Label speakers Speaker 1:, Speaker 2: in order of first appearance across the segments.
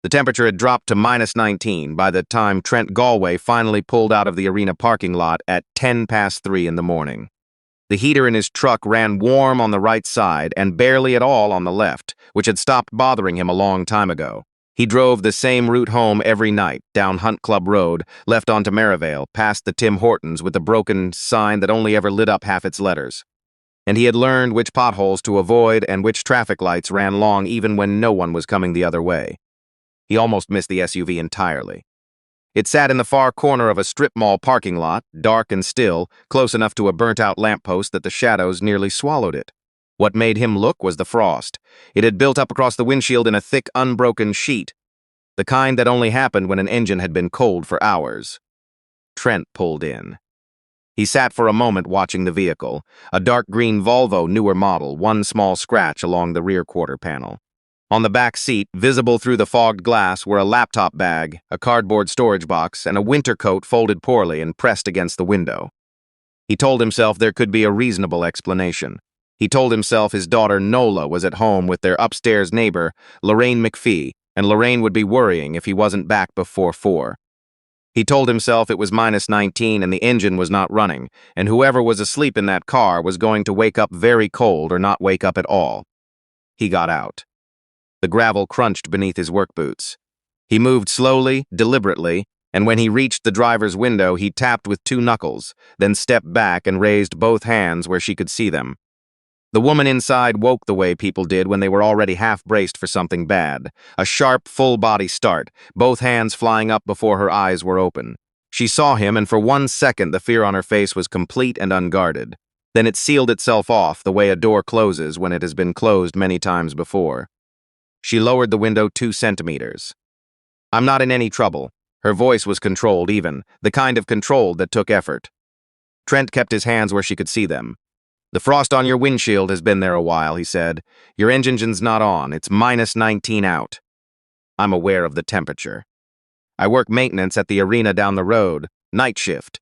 Speaker 1: The temperature had dropped to -19 by the time Trent Galway finally pulled out of the arena parking lot at 3:10 in the morning. The heater in his truck ran warm on the right side and barely at all on the left, which had stopped bothering him a long time ago. He drove the same route home every night, down Hunt Club Road, left onto Merivale, past the Tim Hortons with the broken sign that only ever lit up half its letters. And he had learned which potholes to avoid and which traffic lights ran long even when no one was coming the other way. He almost missed the SUV entirely. It sat in the far corner of a strip mall parking lot, dark and still, close enough to a burnt-out lamppost that the shadows nearly swallowed it. What made him look was the frost. It had built up across the windshield in a thick, unbroken sheet, the kind that only happened when an engine had been cold for hours. Trent pulled in. He sat for a moment watching the vehicle, a dark green Volvo newer model, one small scratch along the rear quarter panel. On the back seat, visible through the fogged glass, were a laptop bag, a cardboard storage box, and a winter coat folded poorly and pressed against the window. He told himself there could be a reasonable explanation. He told himself his daughter Nola was at home with their upstairs neighbor, Lorraine McPhee, and Lorraine would be worrying if he wasn't back before 4. He told himself it was -19 and the engine was not running, and whoever was asleep in that car was going to wake up very cold or not wake up at all. He got out. The gravel crunched beneath his work boots. He moved slowly, deliberately, and when he reached the driver's window, he tapped with 2 knuckles, then stepped back and raised both hands where she could see them. The woman inside woke the way people did when they were already half-braced for something bad. A sharp, full-body start, both hands flying up before her eyes were open. She saw him, and for 1 second the fear on her face was complete and unguarded. Then it sealed itself off the way a door closes when it has been closed many times before. She lowered the window 2 centimeters. "I'm not in any trouble." Her voice was controlled even, the kind of controlled that took effort. Trent kept his hands where she could see them. "The frost on your windshield has been there a while," he said. "Your engine's not on. It's -19 out." "I'm aware of the temperature. I work maintenance at the arena down the road. Night shift."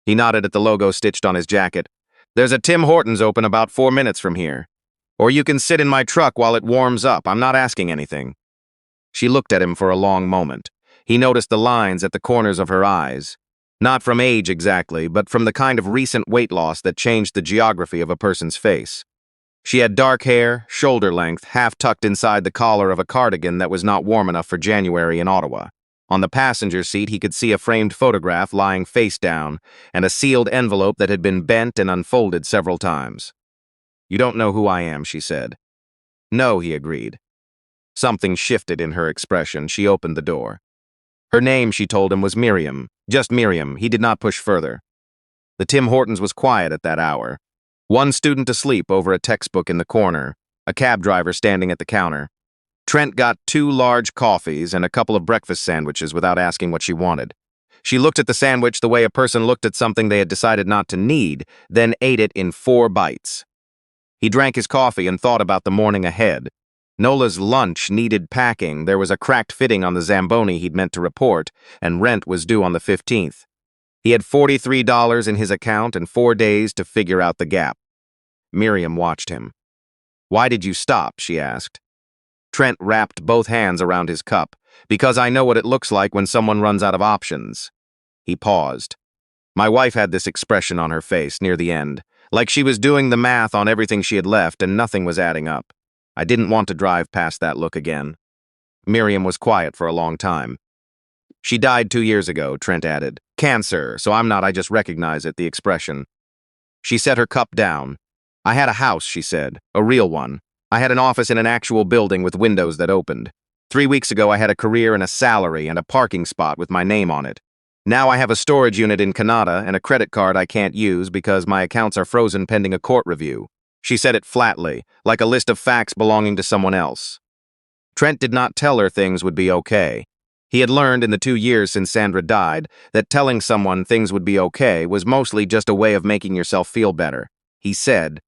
Speaker 1: He nodded at the logo stitched on his jacket. "There's a Tim Hortons open about 4 minutes from here. Or you can sit in my truck while it warms up. I'm not asking anything." She looked at him for a long moment. He noticed the lines at the corners of her eyes. Not from age exactly, but from the kind of recent weight loss that changed the geography of a person's face. She had dark hair, shoulder length, half tucked inside the collar of a cardigan that was not warm enough for January in Ottawa. On the passenger seat, he could see a framed photograph lying face down and a sealed envelope that had been bent and unfolded several times. "You don't know who I am," she said. "No," he agreed. Something shifted in her expression. She opened the door. Her name, she told him, was Miriam. Just Miriam. He did not push further. The Tim Hortons was quiet at that hour. One student asleep over a textbook in the corner, a cab driver standing at the counter. Trent got 2 large coffees and a couple of breakfast sandwiches without asking what she wanted. She looked at the sandwich the way a person looked at something they had decided not to need, then ate it in 4 bites. He drank his coffee and thought about the morning ahead. Nola's lunch needed packing, there was a cracked fitting on the Zamboni he'd meant to report, and rent was due on the 15th. He had $43 in his account and 4 days to figure out the gap. Miriam watched him. "Why did you stop?" she asked. Trent wrapped both hands around his cup. "Because I know what it looks like when someone runs out of options." He paused. My wife had this expression on her face near the end, like she was doing the math on everything she had left and nothing was adding up. I didn't want to drive past that look again. Miriam was quiet for a long time. "She died 2 years ago," Trent added. "Cancer, so I just recognize it, the expression." She set her cup down. "I had a house," she said, "a real one. I had an office in an actual building with windows that opened. 3 weeks ago I had a career and a salary and a parking spot with my name on it. Now I have a storage unit in Canada and a credit card I can't use because my accounts are frozen pending a court review." She said it flatly, like a list of facts belonging to someone else. Trent did not tell her things would be okay. He had learned in the 2 years since Sandra died that telling someone things would be okay was mostly just a way of making yourself feel better. He said,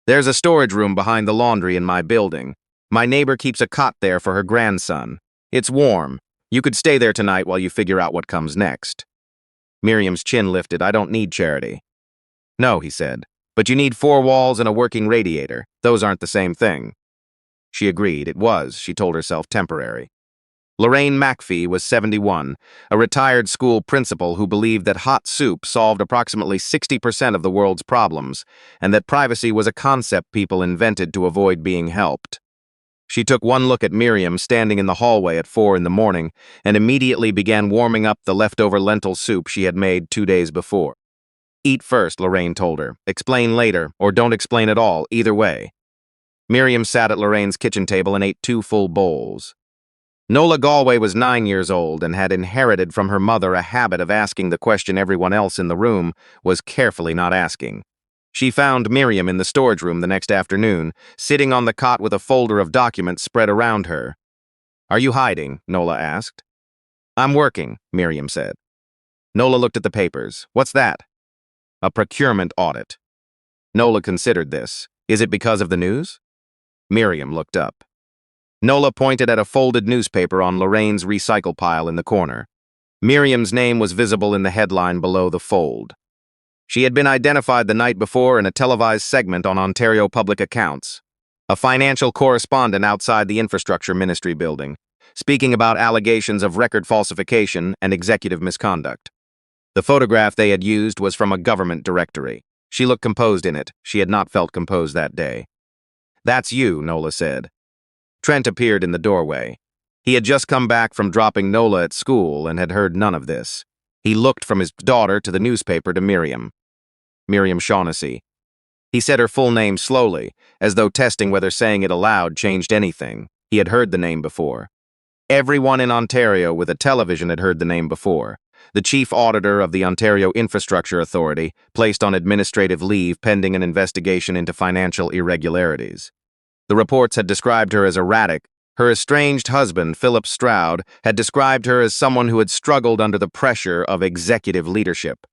Speaker 1: "There's a storage room behind the laundry in my building. My neighbor keeps a cot there for her grandson. It's warm. You could stay there tonight while you figure out what comes next." Miriam's chin lifted. "I don't need charity." "No," he said. "But you need 4 walls and a working radiator. Those aren't the same thing." She agreed. It was, she told herself, temporary. Lorraine McPhee was 71, a retired school principal who believed that hot soup solved approximately 60% of the world's problems, and that privacy was a concept people invented to avoid being helped. She took one look at Miriam standing in the hallway at 4 in the morning and immediately began warming up the leftover lentil soup she had made 2 days before. Eat first, Lorraine told her. Explain later, or don't explain at all, either way. Miriam sat at Lorraine's kitchen table and ate 2 full bowls. Nola Galway was 9 years old and had inherited from her mother a habit of asking the question everyone else in the room was carefully not asking. She found Miriam in the storage room the next afternoon, sitting on the cot with a folder of documents spread around her. "Are you hiding?" Nola asked. "I'm working," Miriam said. Nola looked at the papers. "What's that?" "A procurement audit." Nola considered this. "Is it because of the news?" Miriam looked up. Nola pointed at a folded newspaper on Lorraine's recycle pile in the corner. Miriam's name was visible in the headline below the fold. She had been identified the night before in a televised segment on Ontario Public Accounts, a financial correspondent outside the Infrastructure Ministry building, speaking about allegations of record falsification and executive misconduct. The photograph they had used was from a government directory. She looked composed in it. She had not felt composed that day. "That's you," Nola said. Trent appeared in the doorway. He had just come back from dropping Nola at school and had heard none of this. He looked from his daughter to the newspaper to Miriam. Miriam Shaughnessy. He said her full name slowly, as though testing whether saying it aloud changed anything. He had heard the name before. Everyone in Ontario with a television had heard the name before. The Chief Auditor of the Ontario Infrastructure Authority, placed on administrative leave pending an investigation into financial irregularities. The reports had described her as erratic. Her estranged husband, Philip Stroud, had described her as someone who had struggled under the pressure of executive leadership.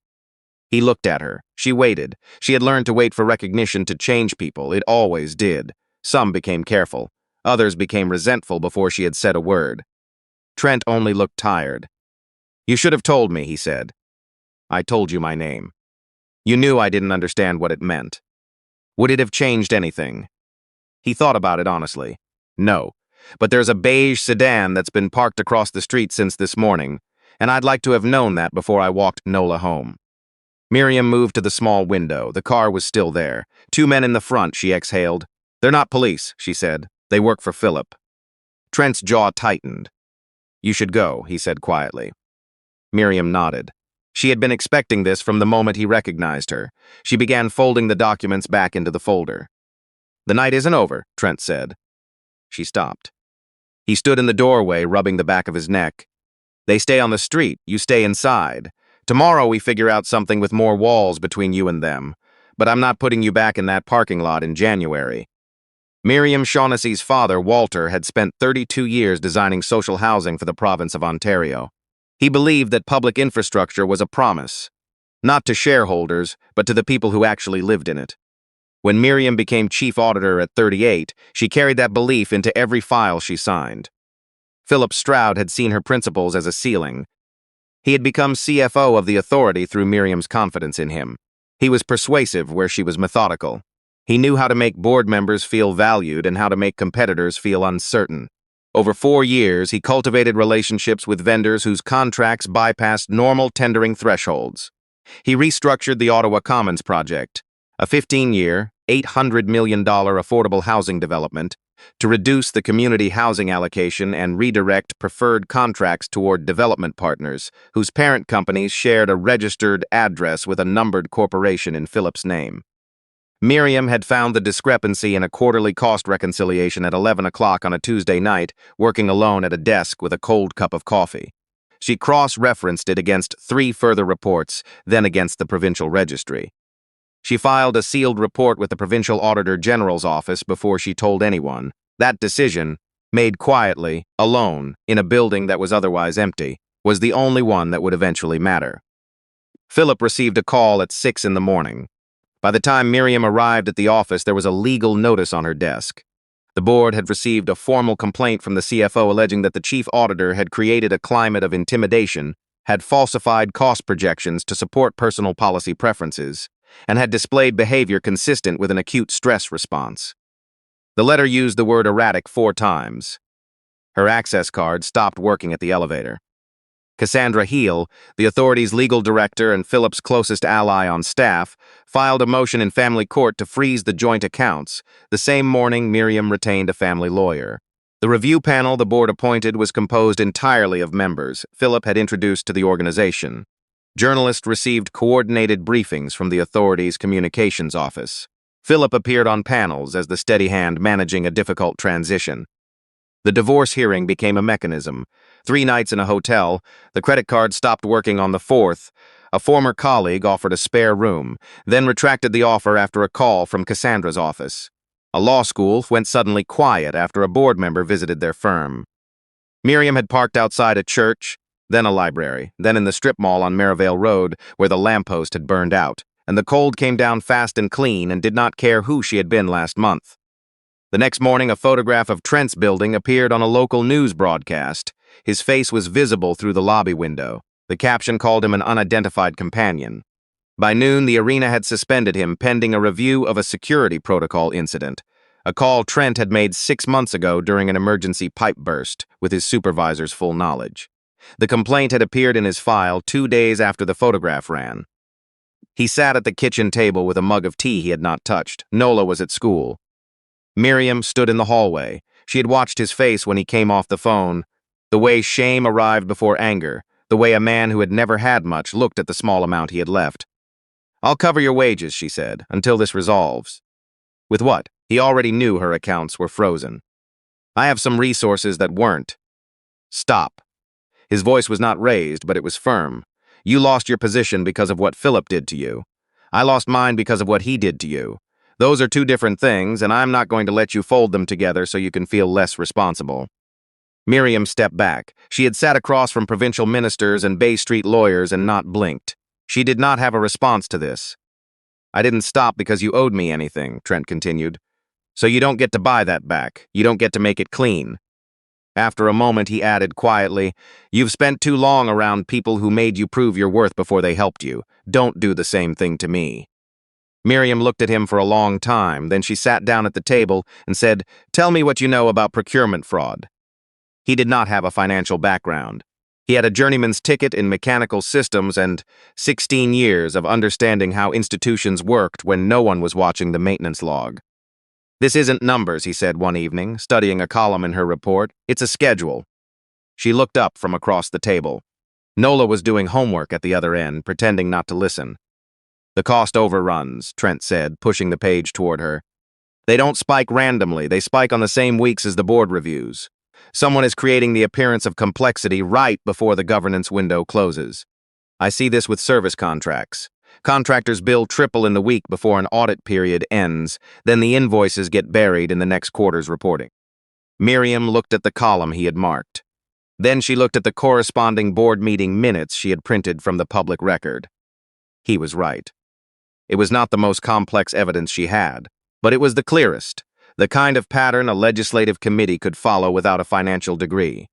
Speaker 1: He looked at her. She waited. She had learned to wait for recognition to change people. It always did. Some became careful. Others became resentful before she had said a word. Trent only looked tired. "You should have told me," he said. "I told you my name. You knew I didn't understand what it meant. Would it have changed anything?" He thought about it honestly. "No, but there's a beige sedan that's been parked across the street since this morning, and I'd like to have known that before I walked Nola home." Miriam moved to the small window. The car was still there. 2 men in the front, she exhaled. "They're not police," she said. "They work for Philip." Trent's jaw tightened. "You should go," he said quietly. Miriam nodded. She had been expecting this from the moment he recognized her. She began folding the documents back into the folder. "The night isn't over," Trent said. She stopped. He stood in the doorway, rubbing the back of his neck. "They stay on the street. You stay inside. Tomorrow we figure out something with more walls between you and them. But I'm not putting you back in that parking lot in January." Miriam Shaughnessy's father, Walter, had spent 32 years designing social housing for the province of Ontario. He believed that public infrastructure was a promise, not to shareholders, but to the people who actually lived in it. When Miriam became Chief Auditor at 38, she carried that belief into every file she signed. Philip Stroud had seen her principles as a ceiling. He had become CFO of the authority through Miriam's confidence in him. He was persuasive where she was methodical. He knew how to make board members feel valued and how to make competitors feel uncertain. Over 4 years, he cultivated relationships with vendors whose contracts bypassed normal tendering thresholds. He restructured the Ottawa Commons project, a 15-year, $800 million affordable housing development, to reduce the community housing allocation and redirect preferred contracts toward development partners, whose parent companies shared a registered address with a numbered corporation in Philip's name. Miriam had found the discrepancy in a quarterly cost reconciliation at 11 o'clock on a Tuesday night, working alone at a desk with a cold cup of coffee. She cross-referenced it against 3 further reports, then against the provincial registry. She filed a sealed report with the Provincial Auditor General's office before she told anyone. That decision, made quietly, alone, in a building that was otherwise empty, was the only one that would eventually matter. Philip received a call at 6 in the morning. By the time Miriam arrived at the office, there was a legal notice on her desk. The board had received a formal complaint from the CFO alleging that the chief auditor had created a climate of intimidation, had falsified cost projections to support personal policy preferences, and had displayed behavior consistent with an acute stress response. The letter used the word erratic 4 times. Her access card stopped working at the elevator. Cassandra Heel, the authorities' legal director and Philip's closest ally on staff, filed a motion in family court to freeze the joint accounts. The same morning, Miriam retained a family lawyer. The review panel the board appointed was composed entirely of members Philip had introduced to the organization. Journalists received coordinated briefings from the authorities' communications office. Philip appeared on panels as the steady hand managing a difficult transition. The divorce hearing became a mechanism. 3 nights in a hotel, the credit card stopped working on the 4th. A former colleague offered a spare room, then retracted the offer after a call from Cassandra's office. A law school went suddenly quiet after a board member visited their firm. Miriam had parked outside a church, then a library, then in the strip mall on Merivale Road, where the lamppost had burned out, and the cold came down fast and clean and did not care who she had been last month. The next morning, a photograph of Trent's building appeared on a local news broadcast. His face was visible through the lobby window. The caption called him an unidentified companion. By noon, the arena had suspended him pending a review of a security protocol incident, a call Trent had made 6 months ago during an emergency pipe burst, with his supervisor's full knowledge. The complaint had appeared in his file 2 days after the photograph ran. He sat at the kitchen table with a mug of tea he had not touched. Nola was at school. Miriam stood in the hallway. She had watched his face when he came off the phone, the way shame arrived before anger, the way a man who had never had much looked at the small amount he had left. "I'll cover your wages," she said, "until this resolves." With what? He already knew her accounts were frozen. "I have some resources that weren't." "Stop." His voice was not raised, but it was firm. "You lost your position because of what Philip did to you. I lost mine because of what he did to you. Those are 2 different things, and I'm not going to let you fold them together so you can feel less responsible." Miriam stepped back. She had sat across from provincial ministers and Bay Street lawyers and not blinked. She did not have a response to this. "I didn't stop because you owed me anything," Trent continued. "So you don't get to buy that back. You don't get to make it clean." After a moment, he added quietly, "You've spent too long around people who made you prove your worth before they helped you. Don't do the same thing to me." Miriam looked at him for a long time, then she sat down at the table and said, "Tell me what you know about procurement fraud." He did not have a financial background. He had a journeyman's ticket in mechanical systems and 16 years of understanding how institutions worked when no one was watching the maintenance log. "This isn't numbers," he said one evening, studying a column in her report. "It's a schedule." She looked up from across the table. Nola was doing homework at the other end, pretending not to listen. "The cost overruns," Trent said, pushing the page toward her. "They don't spike randomly. They spike on the same weeks as the board reviews. Someone is creating the appearance of complexity right before the governance window closes. I see this with service contracts. Contractors bill triple in the week before an audit period ends, then the invoices get buried in the next quarter's reporting." Miriam looked at the column he had marked. Then she looked at the corresponding board meeting minutes she had printed from the public record. He was right. It was not the most complex evidence she had, but it was the clearest, the kind of pattern a legislative committee could follow without a financial degree.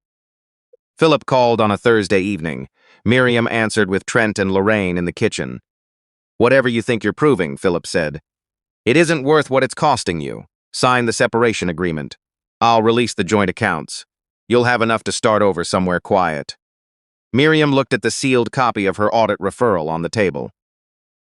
Speaker 1: Philip called on a Thursday evening. Miriam answered with Trent and Lorraine in the kitchen. "Whatever you think you're proving," Philip said. "It isn't worth what it's costing you. Sign the separation agreement. I'll release the joint accounts. You'll have enough to start over somewhere quiet." Miriam looked at the sealed copy of her audit referral on the table.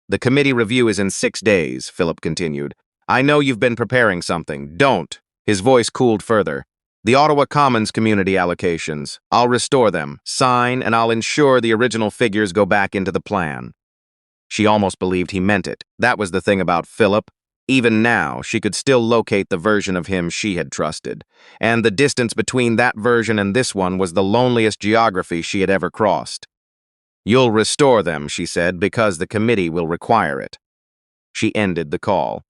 Speaker 1: "The committee review is in 6 days," Philip continued. "I know you've been preparing something. Don't." His voice cooled further. "The Ottawa Commons community allocations. I'll restore them. Sign, and I'll ensure the original figures go back into the plan." She almost believed he meant it. That was the thing about Philip. Even now, she could still locate the version of him she had trusted. And the distance between that version and this one was the loneliest geography she had ever crossed. "You'll restore them," she said, "because the committee will require it." She ended the call.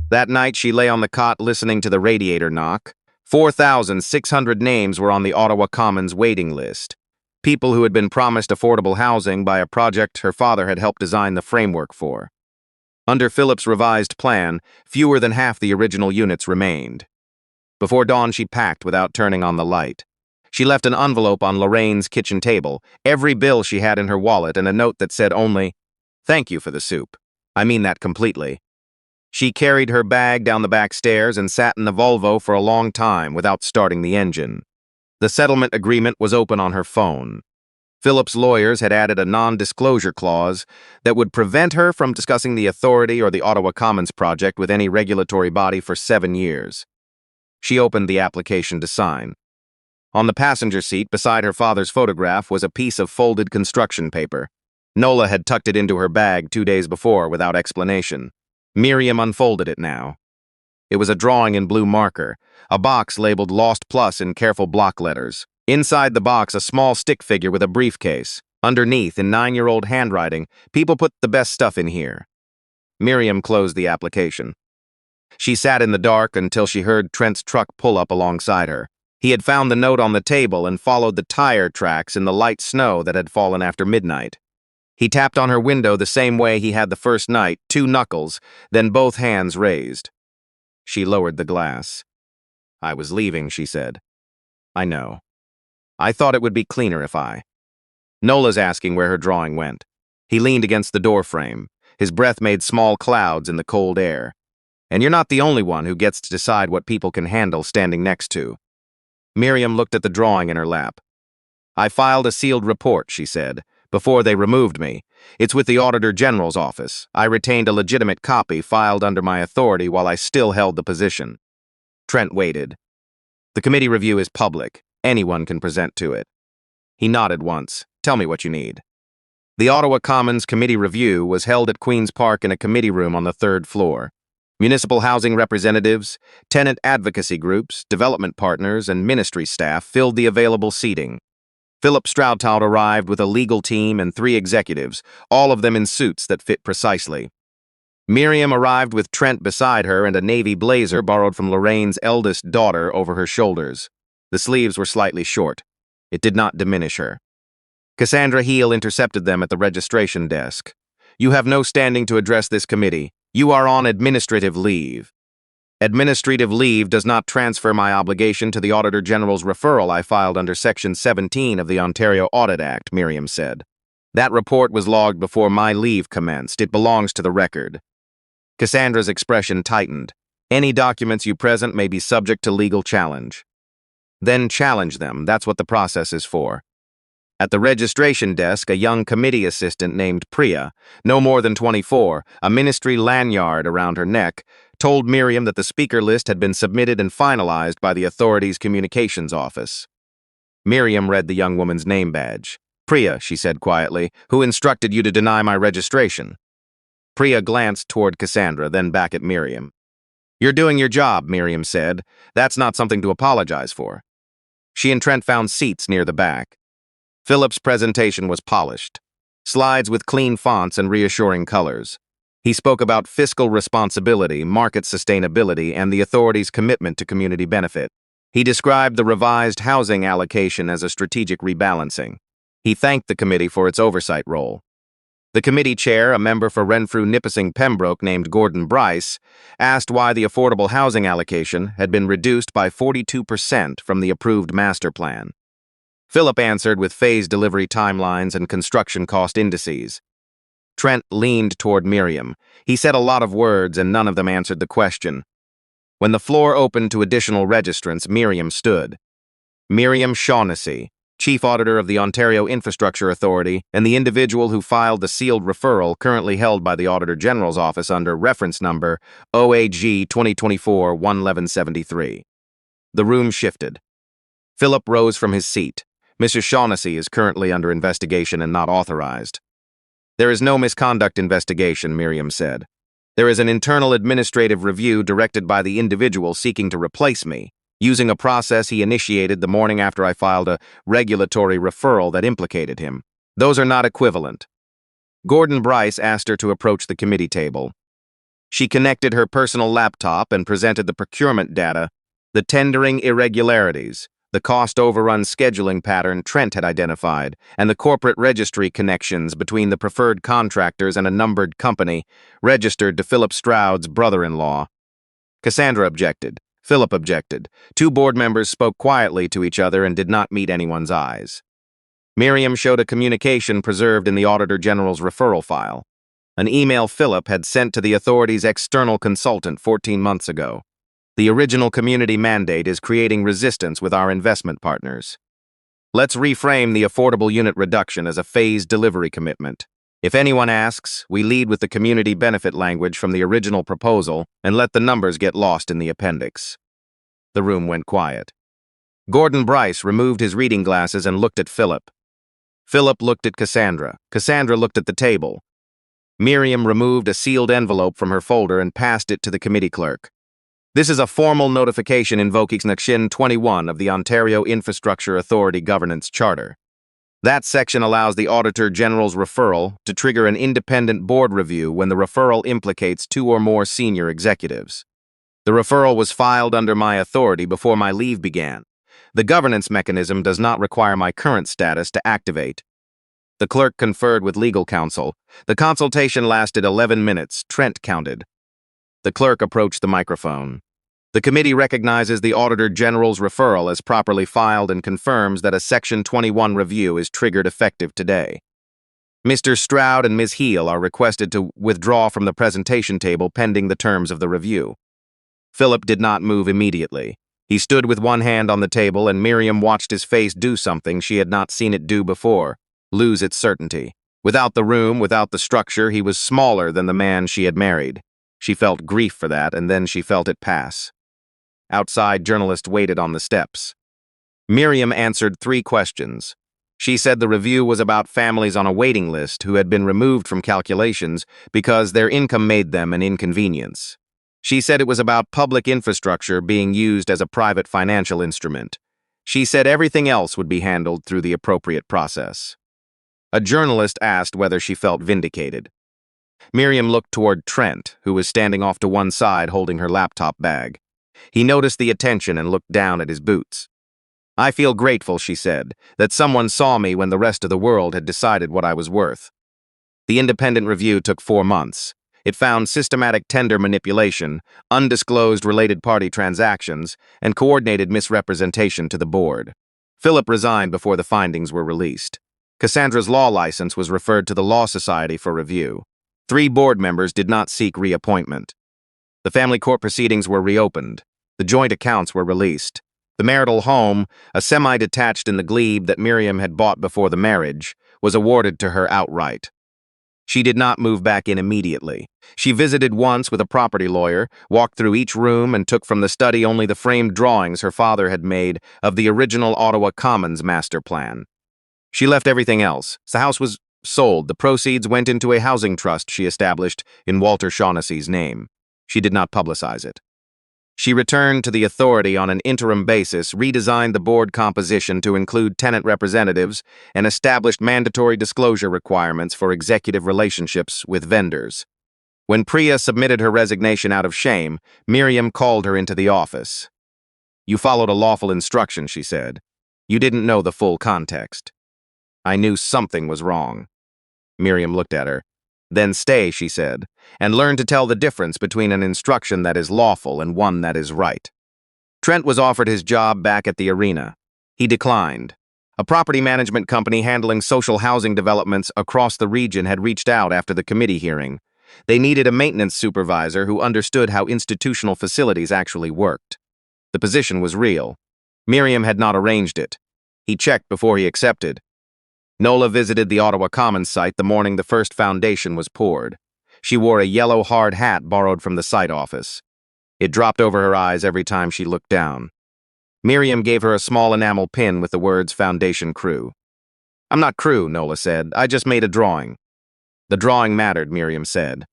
Speaker 1: That night, she lay on the cot listening to the radiator knock. 4,600 names were on the Ottawa Commons waiting list. People who had been promised affordable housing by a project her father had helped design the framework for. Under Philip's revised plan, fewer than half the original units remained. Before dawn, she packed without turning on the light. She left an envelope on Lorraine's kitchen table, every bill she had in her wallet, and a note that said only, "Thank you for the soup. I mean that completely." She carried her bag down the back stairs and sat in the Volvo for a long time without starting the engine. The settlement agreement was open on her phone. Philip's lawyers had added a non-disclosure clause that would prevent her from discussing the authority or the Ottawa Commons project with any regulatory body for 7 years. She opened the application to sign. On the passenger seat beside her father's photograph was a piece of folded construction paper. Nola had tucked it into her bag 2 days before without explanation. Miriam unfolded it now. It was a drawing in blue marker, a box labeled Lost Plus in careful block letters. Inside the box, a small stick figure with a briefcase. Underneath, in 9-year-old handwriting, people put the best stuff in here. Miriam closed the application. She sat in the dark until she heard Trent's truck pull up alongside her. He had found the note on the table and followed the tire tracks in the light snow that had fallen after midnight. He tapped on her window the same way he had the first night, 2 knuckles, then both hands raised. She lowered the glass. "I was leaving," she said. "I know. I thought it would be cleaner if I—" Nola's asking where her drawing went. He leaned against the doorframe. His breath made small clouds in the cold air. "And you're not the only one who gets to decide what people can handle standing next to." Miriam looked at the drawing in her lap. "I filed a sealed report," she said, "before they removed me. It's with the Auditor General's office. I retained a legitimate copy filed under my authority while I still held the position." Trent waited. "The committee review is public. Anyone can present to it." He nodded once. "Tell me what you need." The Ottawa Commons Committee Review was held at Queen's Park in a committee room on the 3rd floor. Municipal housing representatives, tenant advocacy groups, development partners, and ministry staff filled the available seating. Philip Stroutout arrived with a legal team and 3 executives, all of them in suits that fit precisely. Miriam arrived with Trent beside her and a navy blazer borrowed from Lorraine's eldest daughter over her shoulders. The sleeves were slightly short. It did not diminish her. Cassandra Heel intercepted them at the registration desk. "You have no standing to address this committee. You are on administrative leave." "Administrative leave does not transfer my obligation to the Auditor General's referral I filed under Section 17 of the Ontario Audit Act," Miriam said. "That report was logged before my leave commenced. It belongs to the record." Cassandra's expression tightened. "Any documents you present may be subject to legal challenge." "Then challenge them. That's what the process is for." At the registration desk, a young committee assistant named Priya, no more than 24, a ministry lanyard around her neck, told Miriam that the speaker list had been submitted and finalized by the authority's communications office. Miriam read the young woman's name badge. "Priya," she said quietly, "who instructed you to deny my registration?" Priya glanced toward Cassandra, then back at Miriam. "You're doing your job," Miriam said. "That's not something to apologize for." She and Trent found seats near the back. Philip's presentation was polished. Slides with clean fonts and reassuring colors. He spoke about fiscal responsibility, market sustainability, and the authority's commitment to community benefit. He described the revised housing allocation as a strategic rebalancing. He thanked the committee for its oversight role. The committee chair, a member for Renfrew-Nipissing Pembroke named Gordon Bryce, asked why the affordable housing allocation had been reduced by 42% from the approved master plan. Philip answered with phased delivery timelines and construction cost indices. Trent leaned toward Miriam. He said a lot of words, and none of them answered the question. When the floor opened to additional registrants, Miriam stood. Miriam Shaughnessy, Chief Auditor of the Ontario Infrastructure Authority, and the individual who filed the sealed referral currently held by the Auditor General's office under reference number OAG 2024-11173. The room shifted. Philip rose from his seat. "Mrs. Shaughnessy is currently under investigation and not authorized." "There is no misconduct investigation," Miriam said. "There is an internal administrative review directed by the individual seeking to replace me, using a process he initiated the morning after I filed a regulatory referral that implicated him. Those are not equivalent." Gordon Bryce asked her to approach the committee table. She connected her personal laptop and presented the procurement data, the tendering irregularities, the cost overrun scheduling pattern Trent had identified, and the corporate registry connections between the preferred contractors and a numbered company registered to Philip Stroud's brother-in-law. Cassandra objected. Philip objected. 2 board members spoke quietly to each other and did not meet anyone's eyes. Miriam showed a communication preserved in the Auditor General's referral file. An email Philip had sent to the authority's external consultant 14 months ago. The original community mandate is creating resistance with our investment partners. Let's reframe the affordable unit reduction as a phased delivery commitment. If anyone asks, we lead with the community benefit language from the original proposal and let the numbers get lost in the appendix. The room went quiet. Gordon Bryce removed his reading glasses and looked at Philip. Philip looked at Cassandra. Cassandra looked at the table. Miriam removed a sealed envelope from her folder and passed it to the committee clerk. This is a formal notification invoking Section 21 of the Ontario Infrastructure Authority Governance Charter. That section allows the Auditor General's referral to trigger an independent board review when the referral implicates two or more senior executives. The referral was filed under my authority before my leave began. The governance mechanism does not require my current status to activate. The clerk conferred with legal counsel. The consultation lasted 11 minutes, Trent counted. The clerk approached the microphone. The committee recognizes the Auditor General's referral as properly filed and confirms that a Section 21 review is triggered effective today. Mr. Stroud and Ms. Heel are requested to withdraw from the presentation table pending the terms of the review. Philip did not move immediately. He stood with one hand on the table, and Miriam watched his face do something she had not seen it do before, lose its certainty. Without the room, without the structure, he was smaller than the man she had married. She felt grief for that, and then she felt it pass. Outside, journalists waited on the steps. Miriam answered 3 questions. She said the review was about families on a waiting list who had been removed from calculations because their income made them an inconvenience. She said it was about public infrastructure being used as a private financial instrument. She said everything else would be handled through the appropriate process. A journalist asked whether she felt vindicated. Miriam looked toward Trent, who was standing off to one side holding her laptop bag. He noticed the attention and looked down at his boots. "I feel grateful," she said, "that someone saw me when the rest of the world had decided what I was worth." The independent review took 4 months. It found systematic tender manipulation, undisclosed related party transactions, and coordinated misrepresentation to the board. Philip resigned before the findings were released. Cassandra's law license was referred to the Law Society for review. 3 board members did not seek reappointment. The family court proceedings were reopened. The joint accounts were released. The marital home, a semi-detached in the glebe that Miriam had bought before the marriage, was awarded to her outright. She did not move back in immediately. She visited once with a property lawyer, walked through each room, and took from the study only the framed drawings her father had made of the original Ottawa Commons master plan. She left everything else. The house was sold. The proceeds went into a housing trust she established in Walter Shaughnessy's name. She did not publicize it. She returned to the authority on an interim basis, redesigned the board composition to include tenant representatives, and established mandatory disclosure requirements for executive relationships with vendors. When Priya submitted her resignation out of shame, Miriam called her into the office. "You followed a lawful instruction," she said. "You didn't know the full context." "I knew something was wrong." Miriam looked at her. "Then stay," she said, "and learn to tell the difference between an instruction that is lawful and one that is right." Trent was offered his job back at the arena. He declined. A property management company handling social housing developments across the region had reached out after the committee hearing. They needed a maintenance supervisor who understood how institutional facilities actually worked. The position was real. Miriam had not arranged it. He checked before he accepted. Nola visited the Ottawa Commons site the morning the first foundation was poured. She wore a yellow hard hat borrowed from the site office. It dropped over her eyes every time she looked down. Miriam gave her a small enamel pin with the words Foundation Crew. "I'm not crew," Nola said. "I just made a drawing." "The drawing mattered," Miriam said.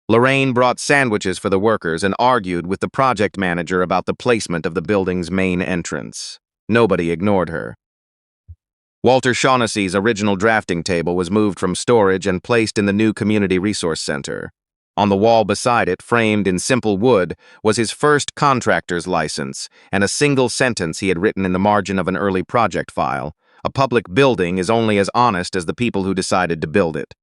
Speaker 1: Lorraine brought sandwiches for the workers and argued with the project manager about the placement of the building's main entrance. Nobody ignored her. Walter Shaughnessy's original drafting table was moved from storage and placed in the new Community Resource Center. On the wall beside it, framed in simple wood, was his first contractor's license and a single sentence he had written in the margin of an early project file: "A public building is only as honest as the people who decided to build it."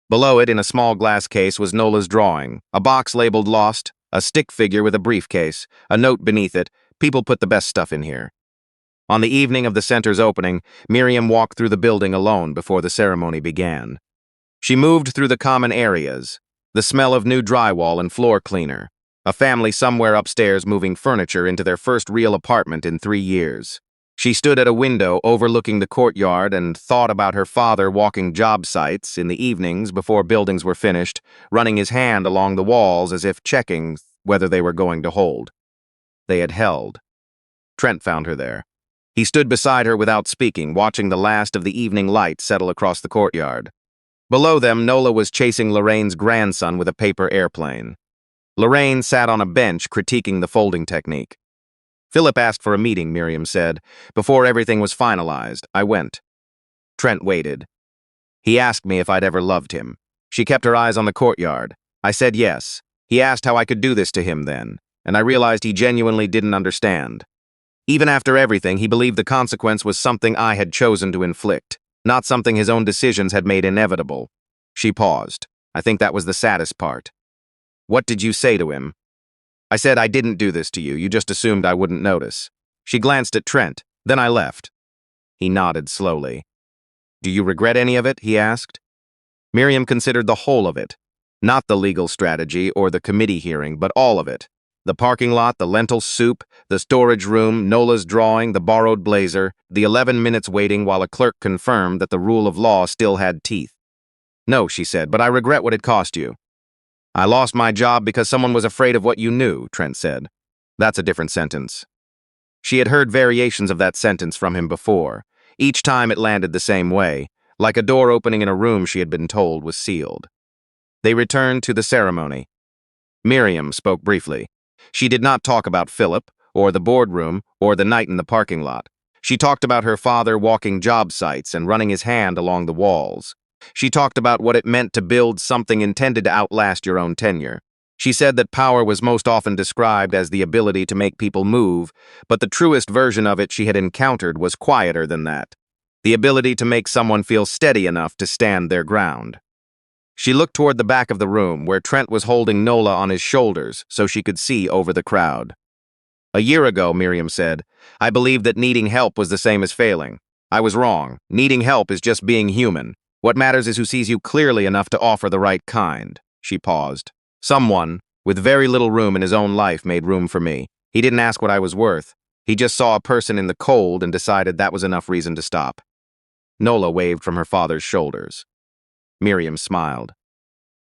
Speaker 1: Below it, in a small glass case, was Nola's drawing: a box labeled "Lost," a stick figure with a briefcase, a note beneath it: "People put the best stuff in here." On the evening of the center's opening, Miriam walked through the building alone before the ceremony began. She moved through the common areas, the smell of new drywall and floor cleaner, A family somewhere upstairs moving furniture into their first real apartment in 3 years. She stood at a window overlooking the courtyard and thought about her father walking job sites in the evenings before buildings were finished, running his hand along the walls as if checking whether they were going to hold. They had held. Trent found her there. He stood beside her without speaking, watching the last of the evening light settle across the courtyard. Below them, Nola was chasing Lorraine's grandson with a paper airplane. Lorraine sat on a bench critiquing the folding technique. Philip asked for a meeting, Miriam said. Before everything was finalized, I went. Trent waited. He asked me if I'd ever loved him. She kept her eyes on the courtyard. I said yes. He asked how I could do this to him then, and I realized he genuinely didn't understand. Even after everything, he believed the consequence was something I had chosen to inflict, not something his own decisions had made inevitable. She paused. I think that was the saddest part. What did you say to him? I said I didn't do this to you, you just assumed I wouldn't notice. She glanced at Trent, then I left. He nodded slowly. Do you regret any of it? He asked. Miriam considered the whole of it. Not the legal strategy or the committee hearing, but all of it. The parking lot, the lentil soup, the storage room, Nola's drawing, the borrowed blazer, the 11 minutes waiting while a clerk confirmed that the rule of law still had teeth. No, she said, but I regret what it cost you. I lost my job because someone was afraid of what you knew, Trent said. That's a different sentence. She had heard variations of that sentence from him before. Each time it landed the same way, like a door opening in a room she had been told was sealed. They returned to the ceremony. Miriam spoke briefly. She did not talk about Philip, or the boardroom, or the night in the parking lot. She talked about her father walking job sites and running his hand along the walls. She talked about what it meant to build something intended to outlast your own tenure. She said that power was most often described as the ability to make people move, but the truest version of it she had encountered was quieter than that. The ability to make someone feel steady enough to stand their ground. She looked toward the back of the room, where Trent was holding Nola on his shoulders so she could see over the crowd. A year ago, Miriam said, I believed that needing help was the same as failing. I was wrong. Needing help is just being human. What matters is who sees you clearly enough to offer the right kind. She paused. Someone, with very little room in his own life, made room for me. He didn't ask what I was worth. He just saw a person in the cold and decided that was enough reason to stop. Nola waved from her father's shoulders. Miriam smiled.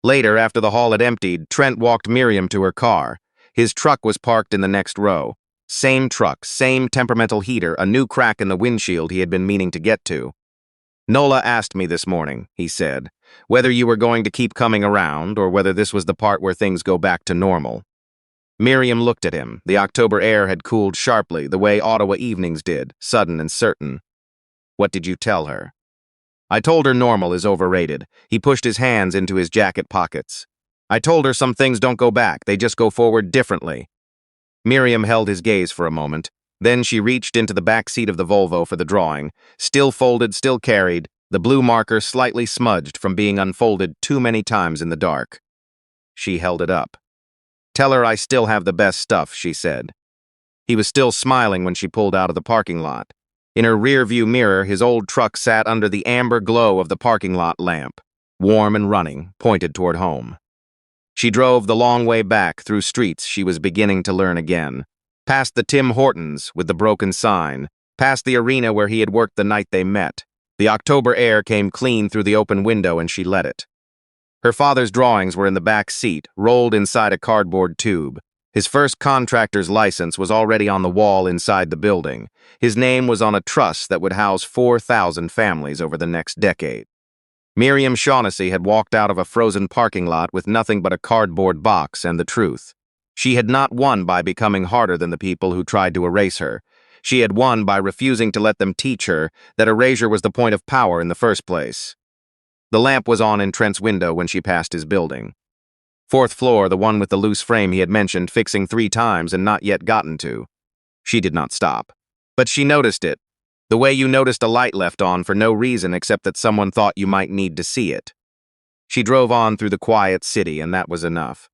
Speaker 1: Later, after the hall had emptied, Trent walked Miriam to her car. His truck was parked in the next row. Same truck, same temperamental heater, a new crack in the windshield he had been meaning to get to. Nola asked me this morning, he said, whether you were going to keep coming around or whether this was the part where things go back to normal. Miriam looked at him. The October air had cooled sharply, the way Ottawa evenings did, sudden and certain. What did you tell her? I told her normal is overrated. He pushed his hands into his jacket pockets. I told her some things don't go back, they just go forward differently. Miriam held his gaze for a moment. Then she reached into the back seat of the Volvo for the drawing, still folded, still carried, the blue marker slightly smudged from being unfolded too many times in the dark. She held it up. Tell her I still have the best stuff, she said. He was still smiling when she pulled out of the parking lot. In her rear-view mirror, his old truck sat under the amber glow of the parking lot lamp, warm and running, pointed toward home. She drove the long way back through streets she was beginning to learn again. Past the Tim Hortons with the broken sign, past the arena where he had worked the night they met. The October air came clean through the open window and she let it. Her father's drawings were in the back seat, rolled inside a cardboard tube. His first contractor's license was already on the wall inside the building. His name was on a trust that would house 4,000 families over the next decade. Miriam Shaughnessy had walked out of a frozen parking lot with nothing but a cardboard box and the truth. She had not won by becoming harder than the people who tried to erase her. She had won by refusing to let them teach her that erasure was the point of power in the first place. The lamp was on in Trent's window when she passed his building. 4th floor, the one with the loose frame he had mentioned fixing 3 times and not yet gotten to. She did not stop. But she noticed it, the way you noticed a light left on for no reason except that someone thought you might need to see it. She drove on through the quiet city, and that was enough.